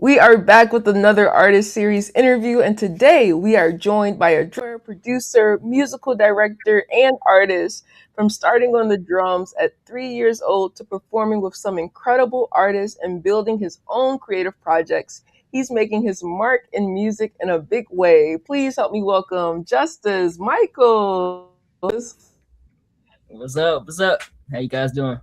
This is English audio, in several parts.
We are back with another artist series interview, and today we are joined by a drummer, producer, musical director, and artist. From starting on the drums at 3 years old to performing with some incredible artists and building his own creative projects, he's making his mark in music in a big way. Please help me welcome Justice Michael. What's up? What's up? How you guys doing?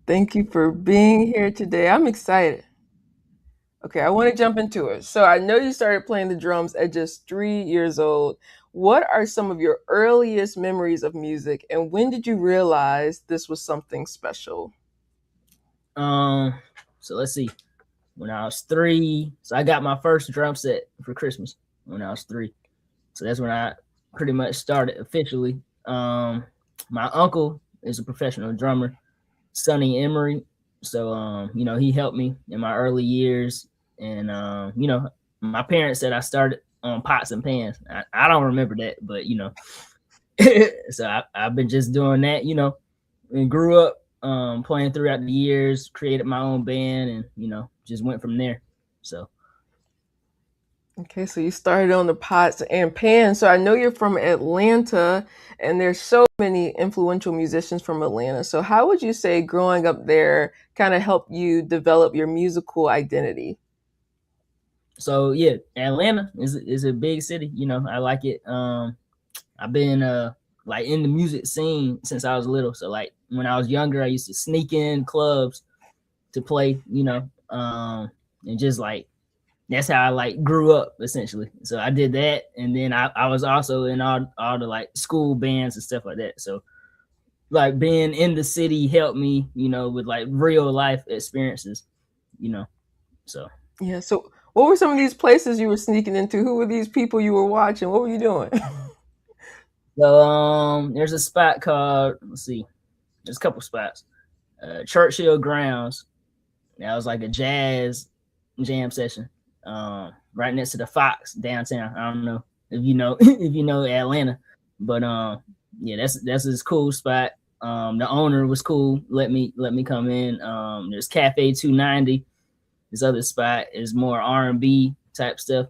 Thank you for being here today. I'm excited. Okay, I want to jump into it. So I know you started playing the drums at just 3 years old. What are some of your earliest memories of music, and when did you realize this was something special? Um, so let's see. When I was 3, so I got my first drum set for Christmas when I was 3. So that's when I pretty much started officially. My uncle is a professional drummer, Sonny Emery. So he helped me in my early years, and my parents said I started on pots and pans. I don't remember that, but so I've been just doing that, and grew up playing throughout the years, created my own band, and just went from there. So Okay, so you started on the pots and pans. So I know you're from Atlanta, and there's so many influential musicians from Atlanta. So how would you say growing up there kind of helped you develop your musical identity? yeah, Atlanta is a big city. I like it. I've been like in the music scene since I was little. So like when I was younger, I used to sneak in clubs to play. And just like that's how I like grew up essentially. So I did that, and then I was also in all the like school bands and stuff like that. So like being in the city helped me, with like real life experiences, you know. So Yeah. So what were some of these places you were sneaking into? Who were these people you were watching? What were you doing? there's a spot called, let's see, there's a couple spots. Churchill Grounds. That was like a jazz jam session. Right next to the Fox downtown. I don't know if you know if you know Atlanta, but yeah, that's this cool spot. The owner was cool. Let me come in. There's Cafe 290. This other spot is more R&B type stuff.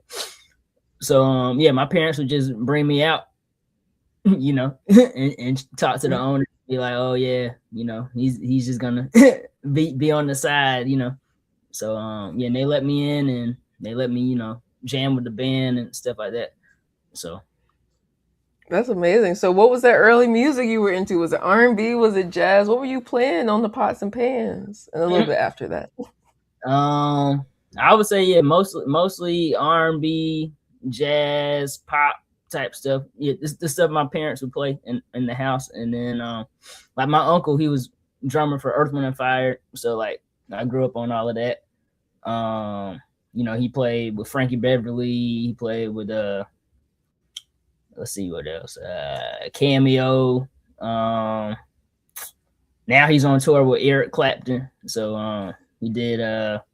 So yeah, my parents would just bring me out, and talk to the owner. Be like, oh yeah, he's just gonna be on the side, So yeah, and they let me in, and they let me, jam with the band and stuff like that. So That's amazing. So what was that early music you were into? Was it R&B? Was it jazz? What were you playing on the pots and pans? And a little bit after that. um I would say yeah, mostly R&B, jazz, pop type stuff. Yeah, this the stuff my parents would play in the house. And then like my uncle, he was drummer for Earth, Wind and Fire. So like I grew up on all of that. He played with Frankie Beverly, he played with let's see what else. Cameo. Um Now he's on tour with Eric Clapton. So he did all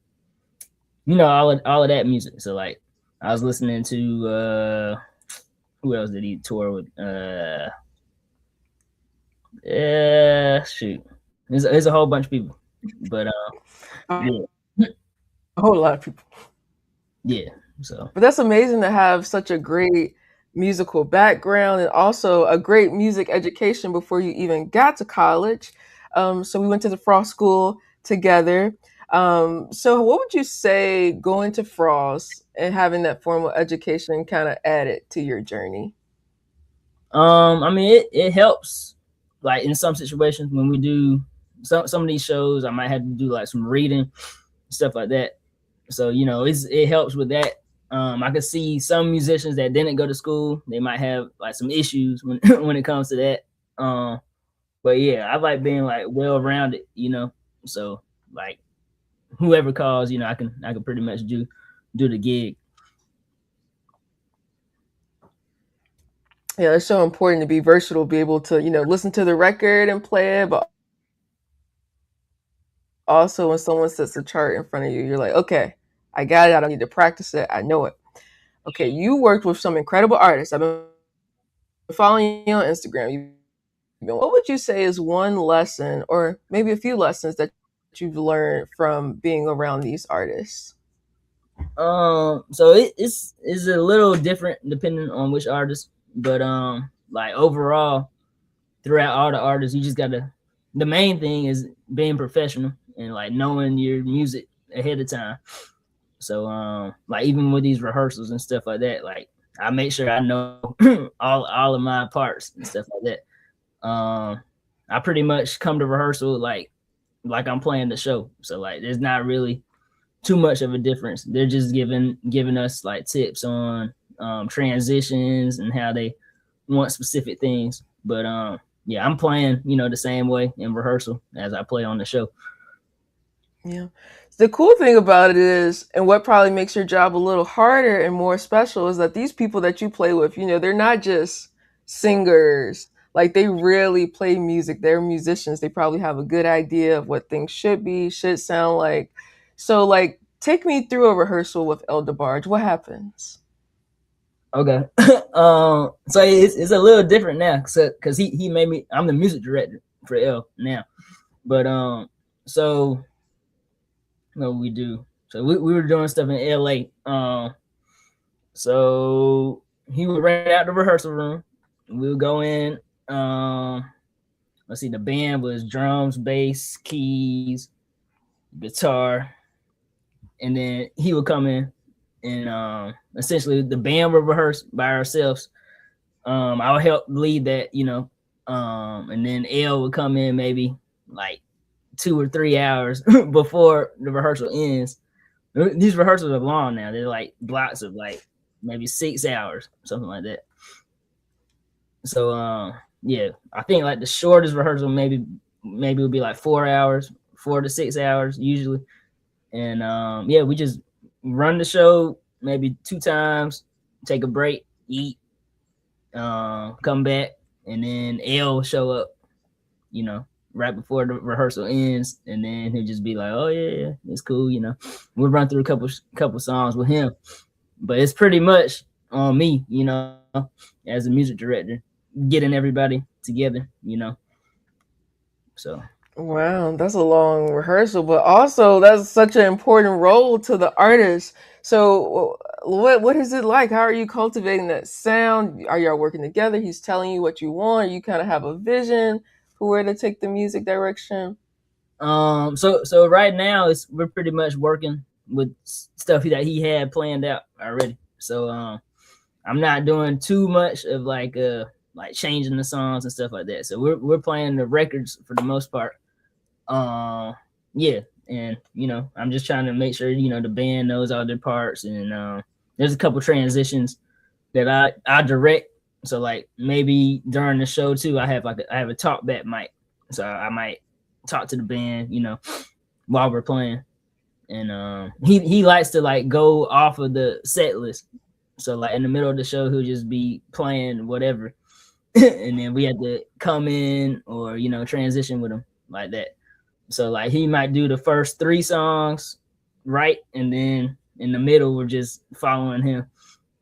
of that music. So like I was listening to who else did he tour with? Shoot. There's a whole bunch of people. But A yeah. whole lot of people. Yeah. So But that's amazing to have such a great musical background and also a great music education before you even got to college. So we went to the Frost School together. So what would you say going to Frost and having that formal education kind of added to your journey? I mean it helps like in some situations when we do some of these shows. I might have to do like some reading, stuff like that. So it helps with that. I could see some musicians that didn't go to school, they might have like some issues when when it comes to that. But yeah, I like being like well rounded, So like whoever calls, I can pretty much do the gig. Yeah, it's so important to be versatile, be able to, listen to the record and play it, but also when someone sets a chart in front of you, you're like, okay, I got it. I don't need to practice it. I know it. Okay, you worked with some incredible artists. I've been following you on Instagram. What would you say is one lesson or maybe a few lessons that you've learned from being around these artists? So it's a little different depending on which artist, but like overall, throughout all the artists, you just gotta. The main thing is being professional and like knowing your music ahead of time. So like even with these rehearsals and stuff like that, like I make sure I know all of my parts and stuff like that. I pretty much come to rehearsal like I'm playing the show. So like there's not really too much of a difference. They're just giving us like tips on transitions and how they want specific things. But yeah, I'm playing, the same way in rehearsal as I play on the show. Yeah. The cool thing about it is, and what probably makes your job a little harder and more special, is that these people that you play with, they're not just singers. Like they really play music. They're musicians. They probably have a good idea of what things should be, should sound like. So, like, take me through a rehearsal with El DeBarge. What happens? Okay. So it's a little different now because he made me. I'm the music director for L now, but so what we do. So we were doing stuff in LA. So he would rent out the rehearsal room. We would go in. Let's see, the band was drums, bass, keys, guitar, and then he would come in and essentially the band would rehearse by ourselves. I would help lead that, and then L would come in maybe like 2 or 3 hours before the rehearsal ends. These rehearsals are long now. They're like blocks of like maybe 6 hours, something like that. So yeah, I think like the shortest rehearsal maybe would be like 4 hours, 4 to 6 hours usually. And yeah, we just run the show maybe 2 times, take a break, eat, come back, and then L will show up, right before the rehearsal ends, and then he'll just be like, "Oh yeah, it's cool," We'll run through a couple songs with him, but it's pretty much on me, as a music director, getting everybody together, So Wow, that's a long rehearsal, but also that's such an important role to the artist. So, what is it like? How are you cultivating that sound? Are y'all working together? He's telling you what you want. You kind of have a vision for where to take the music direction. so right now we're pretty much working with stuff that he had planned out already. So I'm not doing too much of like changing the songs and stuff like that. So we're playing the records for the most part. Yeah, and I'm just trying to make sure the band knows all their parts, and there's a couple transitions that I direct. So like maybe during the show too, I have a talk back mic, so I might talk to the band, while we're playing. And he likes to like go off of the set list. So like in the middle of the show, he'll just be playing whatever, and then we have to come in or transition with him like that. So like he might do the first 3 songs right, and then in the middle we're just following him,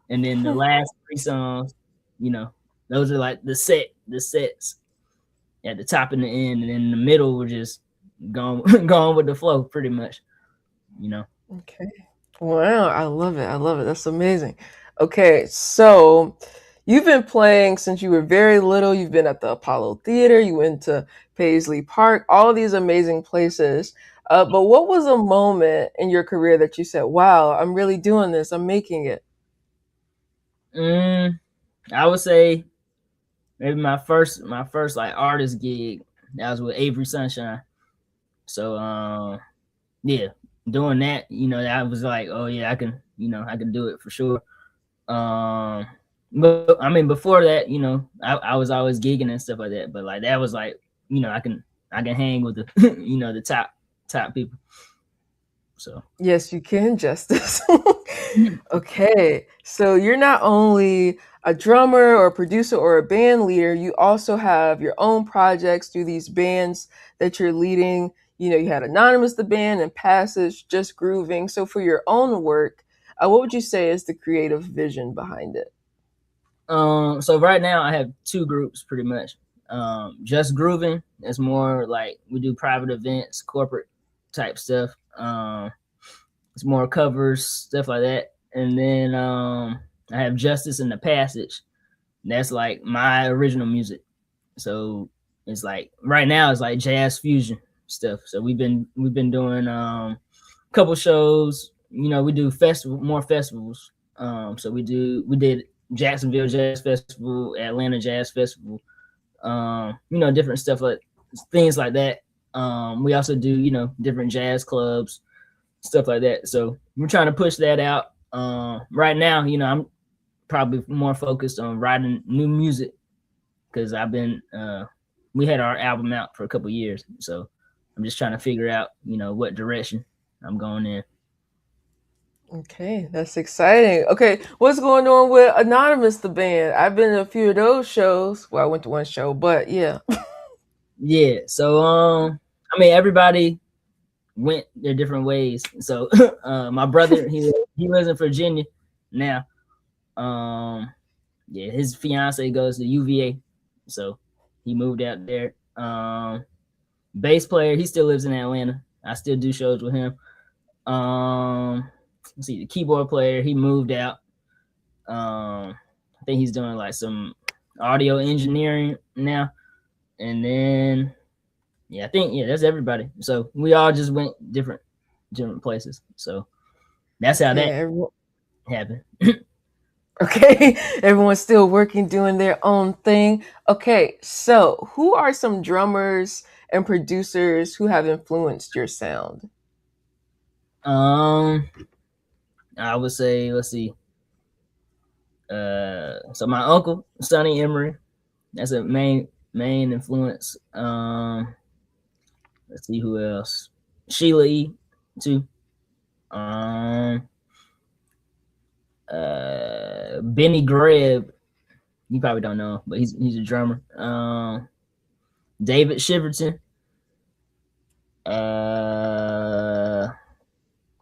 and then the last 3 songs, those are like the sets at the top and the end, and in the middle we're just going with the flow pretty much. Okay. Wow, I love it. I love it. That's amazing. Okay, so you've been playing since you were very little. You've been at the Apollo Theater, you went to Paisley Park, all of these amazing places. But what was a moment in your career that you said, wow, I'm really doing this, I'm making it? I would say maybe my first like artist gig, that was with Avery Sunshine. So yeah, doing that, I was like, oh yeah, I can do it for sure. But I mean, before that, I was always gigging and stuff like that. But like that was like, I can hang with the the top people. So Yes, you can, Justice. Okay, so you're not only a drummer or a producer or a band leader, you also have your own projects through these bands that you're leading. You had Anonymous the band and Passage, Just Grooving. So for your own work, what would you say is the creative vision behind it? So right now I have 2 groups pretty much. Just Grooving is more like we do private events, corporate type stuff. It's more covers, stuff like that. And then I have Justice in the Passage. That's like my original music. So it's like right now it's like jazz fusion stuff. So we've been doing a couple shows. You know, we do more festivals. So we did Jacksonville Jazz Festival, Atlanta Jazz Festival, you know, different stuff like things like that. We also do, you know, different jazz clubs, stuff like that. So we're trying to push that out. Right now, you know, I'm probably more focused on writing new music because I've been we had our album out for a couple years. So I'm just trying to figure out, you know, what direction I'm going in. Okay, that's exciting. Okay, what's going on with Anonymous the band? I've been to a few of those shows. Well, I went to one show, but yeah. Yeah. So I mean everybody went their different ways. So my brother, he lives in Virginia now. Yeah, his fiance goes to UVA, so he moved out there. Bass player, he still lives in Atlanta. I still do shows with him. Let's see, the keyboard player, he moved out. I think he's doing like some audio engineering now. And then yeah, I think that's everybody. So we all just went different places. So that's how that happened. Okay, everyone's still working, doing their own thing. Okay, so who are some drummers and producers who have influenced your sound? I would say, let's see. So my uncle, Sonny Emery, that's a main influence. Let's see who else. Sheila E. too. Benny Greb, you probably don't know, but he's a drummer. David Shiverton.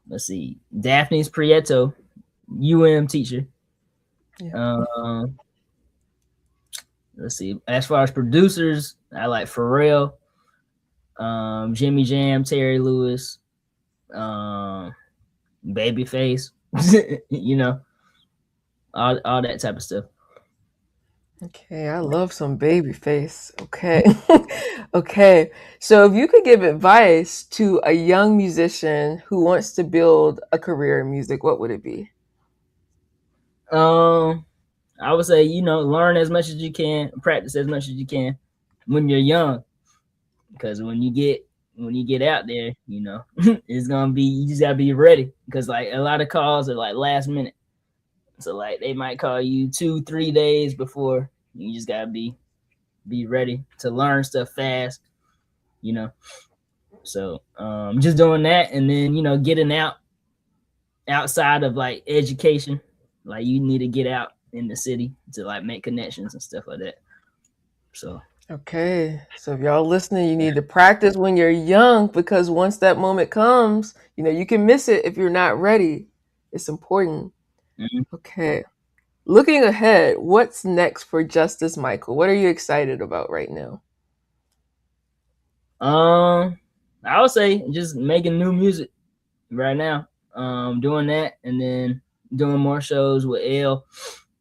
Let's see, Daphne's Prieto, teacher. Yeah. Let's see. As far as producers, I like Pharrell, Jimmy Jam, Terry Lewis, Babyface. You know, all that type of stuff. Okay, I love some Babyface. Okay. Okay. So if you could give advice to a young musician who wants to build a career in music, what would it be? I would say, you know, learn as much as you can, practice as much as you can when you're young. Because when you get out there, you know, it's gonna be, you just gotta be ready. Because like a lot of calls are like last minute. So like they might call you 2-3 days before. You just gotta be ready to learn stuff fast, you know. So just doing that, and then, you know, getting outside of like education. Like you need to get out in the city to like make connections and stuff like that. So okay, so if y'all listening, you need to practice when you're young, because once that moment comes, you know, you can miss it if you're not ready. It's important. Mm-hmm. Okay. Looking ahead, what's next for Justice Michael? What are you excited about right now? I would say just making new music right now. Doing that, and then doing more shows with L.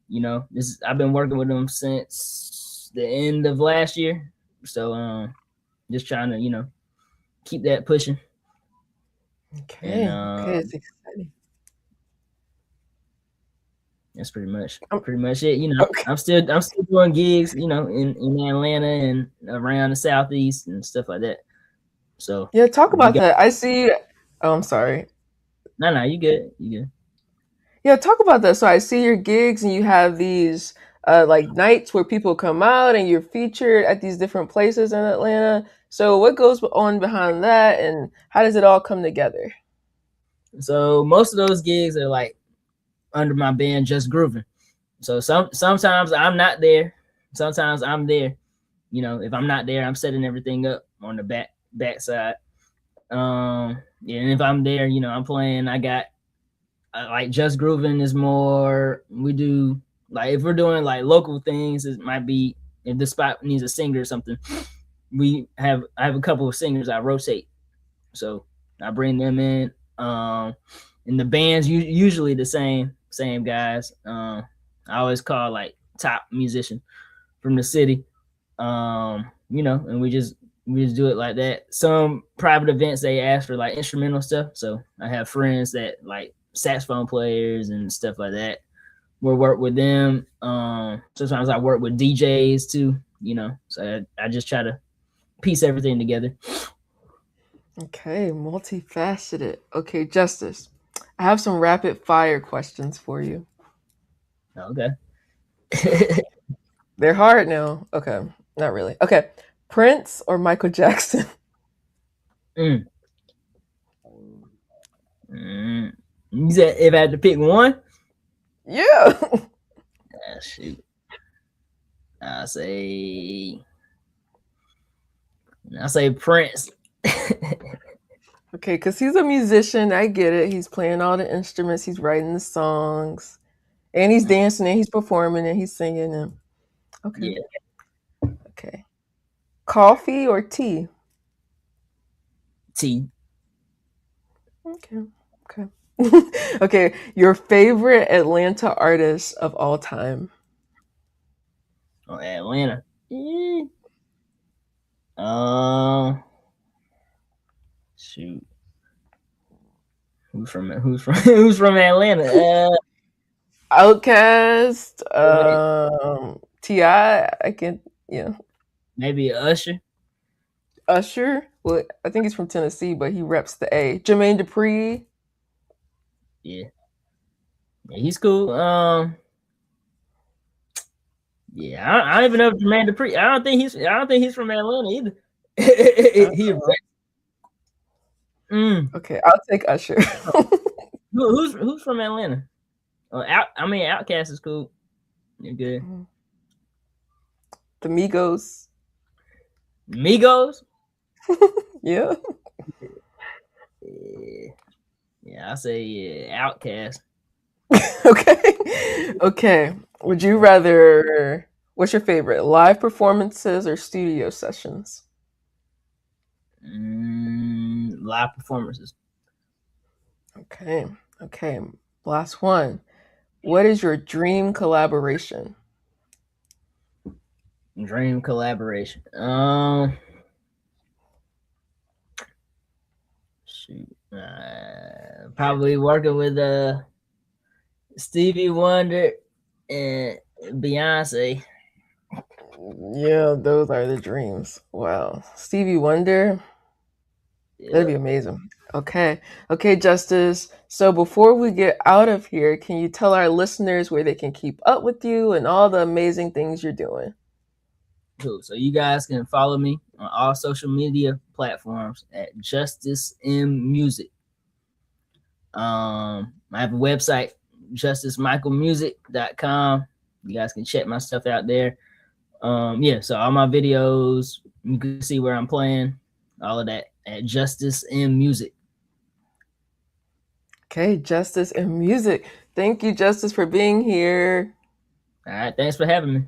You know, I've been working with him since the end of last year. So just trying to, you know, keep that pushing. Okay. And, okay, it's exciting. That's pretty much it. You know, okay. I'm still doing gigs, you know, in Atlanta and around the Southeast and stuff like that. So yeah, talk about that. I see. Oh, I'm sorry. No, you good. You good. Yeah, talk about that. So I see your gigs, and you have these like nights where people come out, and you're featured at these different places in Atlanta. So what goes on behind that, and how does it all come together? So most of those gigs are like under my band Just Grooving. So sometimes I'm not there. Sometimes I'm there. You know, if I'm not there, I'm setting everything up on the back side. Yeah, and if I'm there, you know, I'm playing. I got like Just Grooving is more. We do like if we're doing like local things, it might be if the spot needs a singer or something. I have a couple of singers I rotate. So I bring them in. And the band's usually the same guys. I always call like top musician from the city. And we just do it like that. Some private events they ask for like instrumental stuff. So I have friends that like saxophone players and stuff like that. We'll work with them. Sometimes I work with DJs too, So I just try to piece everything together. Okay, multifaceted. Okay, Justice, I have some rapid fire questions for you. Okay. They're hard now. Okay, not really. Okay, Prince or Michael Jackson? mm. You said if I had to pick one? Yeah. Shoot. I say Prince. Okay, because he's a musician. I get it. He's playing all the instruments, he's writing the songs, and he's dancing and he's performing and he's singing. And okay. Yeah. Okay. Coffee or tea? Tea. Okay. Okay. Okay. Your favorite Atlanta artist of all time? Oh, Atlanta. Shoot. Who's from who's from Atlanta? Outkast, T.I. I can, Maybe Usher. Usher. Well, I think he's from Tennessee, but he reps the A. Jermaine Dupri. Yeah, he's cool. Yeah, I don't even know if Jermaine Dupri. I don't think he's from Atlanta either. Okay, I'll take Usher. Who's from Atlanta? Outkast is cool. You're good. The Migos. Migos? Yeah. Yeah, I say Outkast. Okay. Okay. Would you rather? What's your favorite? Live performances or studio sessions? Live performances. Okay. Okay. Last one. What is your dream collaboration? Dream collaboration. Shoot. Probably working with Stevie Wonder and Beyonce. Yeah, those are the dreams. Wow. Stevie Wonder. That'd be amazing. Okay. Okay, Justice. So before we get out of here, can you tell our listeners where they can keep up with you and all the amazing things you're doing? Cool. So you guys can follow me on all social media platforms at Justice M Music. I have a website, justicemichaelmusic.com. You guys can check my stuff out there. So all my videos, you can see where I'm playing, all of that at Justice M Music. Okay, Justice M Music. Thank you, Justice, for being here. All right, thanks for having me.